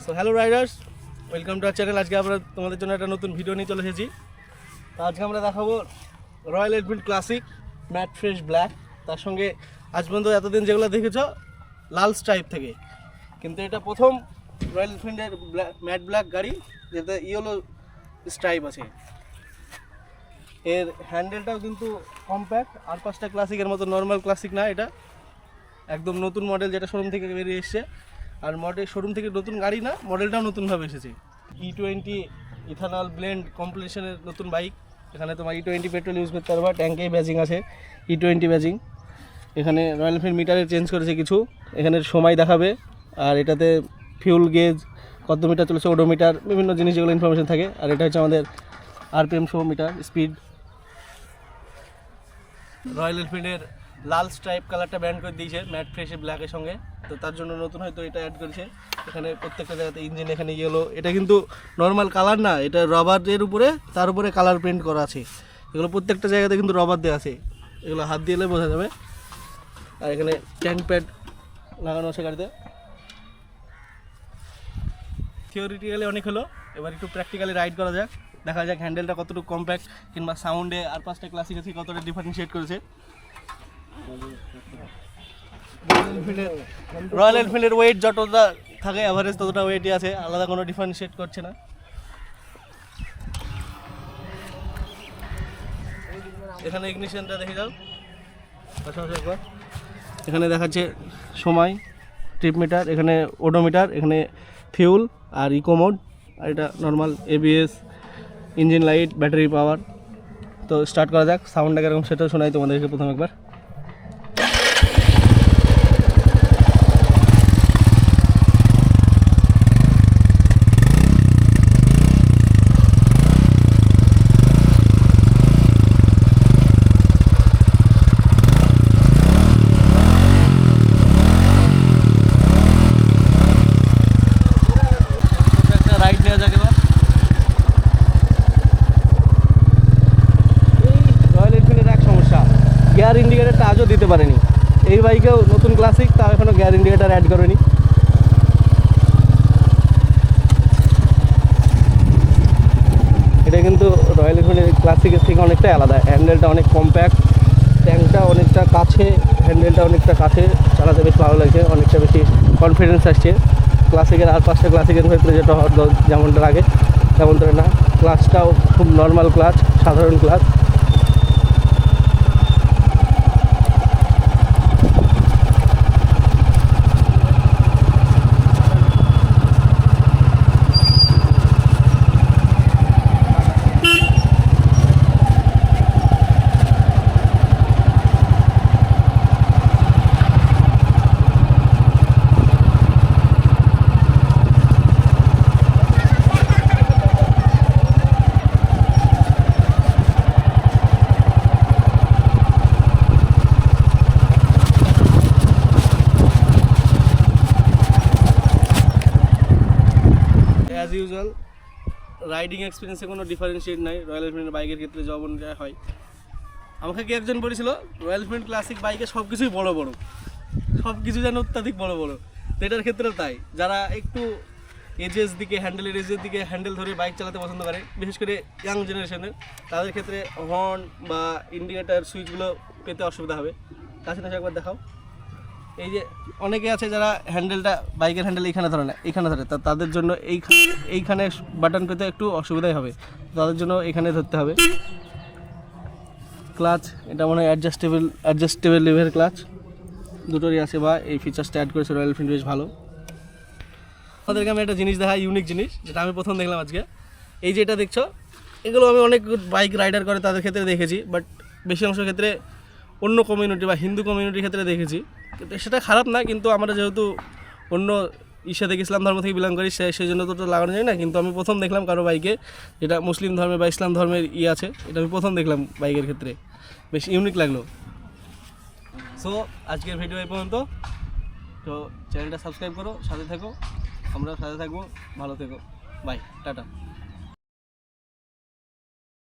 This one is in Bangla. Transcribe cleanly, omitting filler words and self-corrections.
So hello riders, welcome to our channel. আজকে আমরা তোমাদের জন্য একটা নতুন ভিডিও নিয়ে চলে এসেছি। তো আজকে আমরা দেখাবো royal Enfield classic mat fresh black. তার সঙ্গে আজ পর্যন্ত এতদিন যেগুলো দেখেছ লাল স্ট্রাইপ থেকে, কিন্তু এটা প্রথম রয়্যাল এনফিল্ডের ম্যাট ব্ল্যাক গাড়ি যেটা ইয়েলো স্ট্রাইপ আছে। এর হ্যান্ডেলটাও কিন্তু কম্প্যাক্ট, আর পাঁচটা ক্লাসিকের মতো নর্মাল ক্লাসিক না, এটা একদম নতুন মডেল যেটা শোরুম থেকে বেরিয়ে এসছে। আর মডেল শোরুম থেকে নতুন গাড়ি না, মডেলটাও নতুনভাবে এসেছে। E20 ইথানল ব্লেন্ড কম্পিটিশনের নতুন বাইক। এখানে তোমার E20 পেট্রোল ইউজ করতে পারবা, ট্যাঙ্কেই ব্যাজিং আছে E20 ব্যাজিং। এখানে রয়্যাল এনফিল্ড মিটারে চেঞ্জ করেছে কিছু, এখানে সময় দেখাবে, আর এটাতে ফিউল গেজ, কত মিটার চলেছে, ওডোমিটার, বিভিন্ন জিনিস যেগুলো ইনফরমেশন থাকে। আর এটা হচ্ছে আমাদের RPM show meter, speed. Royal এনফিল্ডের লাল স্ট্রাইপ কালারটা ব্যান্ড করে দিয়েছে ম্যাট ফ্রেশে ব্ল্যাকের সঙ্গে, তো তার জন্য নতুন হয়তো এটা অ্যাড করেছে। এখানে প্রত্যেকটা জায়গাতে ইঞ্জিন এখানে ইয়েলো, এটা কিন্তু নর্মাল কালার না, এটা রবারের উপরে, তার উপরে কালার প্রিন্ট করা আছে। এগুলো প্রত্যেকটা জায়গাতে কিন্তু রবার দেওয়া আছে, এগুলো হাত দিয়ে এলে বোঝা যাবে। আর এখানে ট্যাঙ্ক প্যাড লাগানো আছে গাড়িতে। থিওরিটিক্যালি অনেক হলো, এবার একটু প্র্যাকটিক্যালি রাইড করা যাক, দেখা যাক হ্যান্ডেলটা কতটুকু কম্প্যাক্ট কিংবা সাউন্ডে আর পাঁচটা ক্লাসিক আছে কতটা ডিফারেন্সিয়েট করেছে। রয়্যাল এনফিল্ডের ওয়েট যতটা থাকে অ্যাভারেজ ততটা ওয়েটই আছে, আলাদা কোনো ডিফারেন্সিয়েট করছে না। এখানে ইগনিশনটা দেখে যাও, একবার এখানে দেখাচ্ছে সময়, ট্রিপ মিটার, এখানে ওডোমিটার, এখানে ফিউল আর ইকো মোড, আর এটা normal ABS, engine light, battery power. তো স্টার্ট করা যাক, সাউন্ডটা কীরকম সেটাও শোনাই তোমাদেরকে প্রথম একবার। রাইড নেওয়া যাক এবার। রয়্যাল এনফিল্ডের এক সমস্যা, গিয়ার ইন্ডিকেটারটা আজও দিতে পারেনি। এই বাইকেও নতুন ক্লাসিক, তাও এখনও গিয়ার ইন্ডিকেটার অ্যাড করেনি। এটা কিন্তু রয়্যাল এনফিল্ডের ক্লাসিকের থেকে অনেকটাই আলাদা। হ্যান্ডেলটা অনেক কম্প্যাক্ট, ট্যাঙ্কটা অনেকটা কাছে, হ্যান্ডেলটা অনেকটা কাছে, চালাতে বেশ ভালো লাগছে, অনেকটা বেশি কনফিডেন্স আসছে। ক্লাসিকের আর পাঁচটা ক্লাসিকের ক্ষেত্রে যেটা যেমনটা লাগে তেমনটা না। ক্লাচটাও খুব নর্মাল ক্লাচ, সাধারণ ক্লাচ। অ্যাজ ইউজুয়াল রাইডিং এক্সপিরিয়েন্সে কোনো ডিফারেন্সিয়েট নাই রয়্যাল এনফিল্ড বাইকের ক্ষেত্রে যেমন যা হয়। আমাকে কি একজন বলেছিল রয়্যাল এনফিল্ড ক্লাসিক বাইকে সব কিছুই বড় বড়, সব কিছু যেন অত্যাধিক বড় বড়। তো এটার ক্ষেত্রেও তাই, যারা একটু এজের দিকে, হ্যান্ডেলের এজের দিকে হ্যান্ডেল ধরে বাইক চালাতে পছন্দ করে, বিশেষ করে ইয়াং জেনারেশনের, তাদের ক্ষেত্রে হর্ন বা ইন্ডিকেটার সুইচগুলো পেতে অসুবিধা হবে। কাছাকাছি একবার দেখাও। এই যে অনেকে আছে যারা হ্যান্ডেলটা, বাইকের হ্যান্ডেল এইখানে ধরে না, এইখানে ধরে, তাদের জন্য এইখানে বাটন পেতে একটু অসুবিধাই হবে, তাদের জন্য এখানে ধরতে হবে। ক্লাচ, এটা মনে হয় অ্যাডজাস্টেবল লিভার ক্লাচ, দুটোরই আছে, বা এই ফিচার্সটা অ্যাড করেছে রয়্যাল এনফিল্ড, বেশ ভালো। আমাদেরকে আমি একটা জিনিস দেখাই, ইউনিক জিনিস, যেটা আমি প্রথম দেখলাম আজকে। এই যে এটা দেখছো, এগুলো আমি অনেক বাইক রাইডার করে তাদের ক্ষেত্রে দেখেছি, বাট বেশি অংশের ক্ষেত্রে অন্য কমিউনিটি বা হিন্দু কমিউনিটির ক্ষেত্রে দেখেছি। কিন্তু সেটা খারাপ না, কিন্তু আমরা যেহেতু অন্য থেকে ইসলাম ধর্ম থেকে বিলং করি, সেই জন্য তো লাগানো যায় না। কিন্তু আমি প্রথম দেখলাম কারো বাইকে যেটা মুসলিম ধর্মের বা ইসলাম ধর্মের আছে, এটা আমি প্রথম দেখলাম বাইকের ক্ষেত্রে, বেশ ইউনিক লাগলো। সো আজকের ভিডিও এই পর্যন্ত। তো চ্যানেলটা সাবস্ক্রাইব করো, সাথে থেকো, আমরা সাথে থাকবো, ভালো থেকো, বাই, টাটা।